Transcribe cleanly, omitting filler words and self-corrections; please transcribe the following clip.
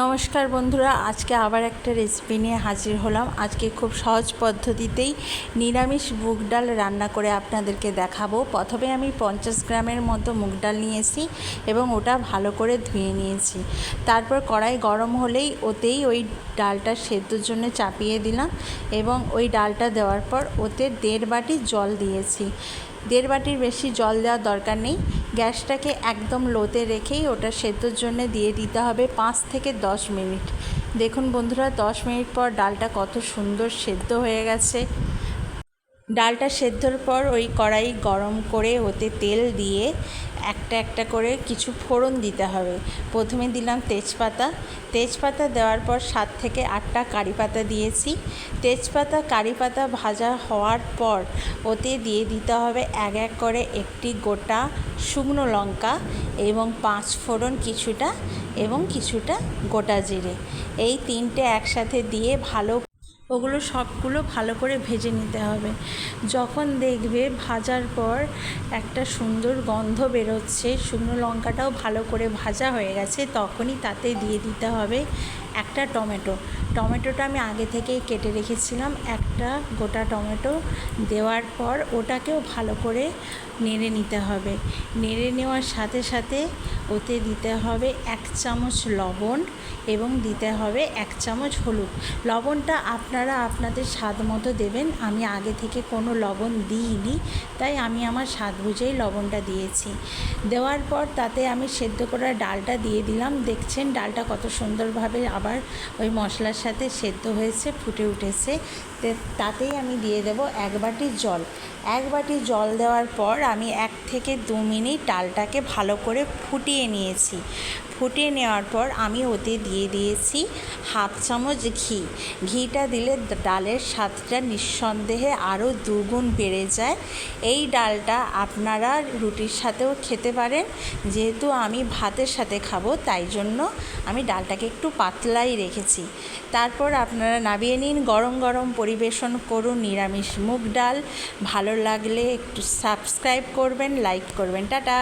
নমস্কার বন্ধুরা, আজকে আবার একটা রেসিপি নিয়ে হাজির হলাম। আজকে খুব সহজ পদ্ধতিতেই নিরামিষ মুগ ডাল রান্না করে আপনাদেরকে দেখাবো। প্রথমে আমি 50 গ্রামের মতো মুগ ডাল নিয়েছি এবং ওটা ভালো করে ধুয়ে নিয়েছি। তারপর কড়াই গরম হলেই ওতেই ওই ডালটা সেদ্ধর জন্য চাপিয়ে দিলাম এবং ওই ডালটা দেওয়ার পর ওতে 1.5 বাটি জল দিয়েছি। 1.5 বাটির বেশি জল দেওয়ার দরকার নেই। গ্যাসটাকে একদম লোতে রেখেই ওটা সেদ্ধর জন্য দিয়ে দিতে হবে 5 থেকে 10 মিনিট। দেখুন বন্ধুরা, 10 মিনিট পর ডালটা কত সুন্দর সেদ্ধ হয়ে গেছে। ডালটা সেদ্ধর পর ওই কড়াই গরম করে ওতে তেল দিয়ে একটা একটা করে কিছু ফোড়ন দিতে হবে। প্রথমে দিলাম তেজপাতা দেওয়ার পর 7 থেকে 8টা কারি পাতা দিয়েছি। তেজপাতা কারি পাতা ভাজা হওয়ার পর ওতে দিয়ে দিতে হবে এক এক করে একটি গোটা শুকনো লঙ্কা এবং 5 ফোড়ন কিছুটা এবং কিছুটা গোটা জিরে। এই তিনটে একসাথে দিয়ে ওগুলো সবগুলো ভালো করে ভেজে নিতে হবে। যখন দেখবে ভাজার পর একটা সুন্দর গন্ধ বেরোচ্ছে, শুকনো লঙ্কাটাও ভালো করে ভাজা হয়ে গেছে, তখনই তাতে দিয়ে দিতে হবে একটা টমেটোটা আমি আগে থেকেই কেটে রেখেছিলাম। একটা গোটা টমেটো দেওয়ার পর ওটাকেও ভালো করে নেড়ে নিতে হবে। নেড়ে নেওয়ার সাথে সাথে ওতে দিতে হবে 1 চামচ লবণ এবং দিতে হবে 1 চামচ হলুদ। লবণটা আপনারা আপনাদের স্বাদ মতো দেবেন। আমি আগে থেকে কোনো লবণ দিইনি, তাই আমি আমার স্বাদ বুঝেই লবণটা দিয়েছি। দেওয়ার পর তাতে আমি সেদ্ধ করা ডালটা দিয়ে দিলাম। দেখছেন ডালটা কত সুন্দরভাবে আবার ওই মশলার সাথে সেদ্ধ হয়েছে, ফুটে উঠেছে। তাতেই আমি দিয়ে দেব 1 বাটি জল। 1 বাটি জল দেওয়ার পর আমি 1 থেকে 2 মিনিট ডালটাকে ভালো করে ফুটিয়ে নিয়েছি। ফুটিয়ে নেওয়ার পর আমি ওতে দিয়ে দিয়েছি 1/2 চামচ ঘি। ঘিটা দিলে ডালের স্বাদটা নিঃসন্দেহে আরও দুগুণ বেড়ে যায়। এই ডালটা আপনারা রুটির সাথেও খেতে পারেন। যেহেতু আমি ভাতের সাথে খাবো, তাই জন্য আমি ডালটাকে একটু পাতলাই রেখেছি। তারপর আপনারা নামিয়ে নিন, গরম গরম পরিবেশন করুন নিরামিষ মুগ ডাল। ভালো লাগলে একটু সাবস্ক্রাইব করবেন, লাইক করবেন। টাটা।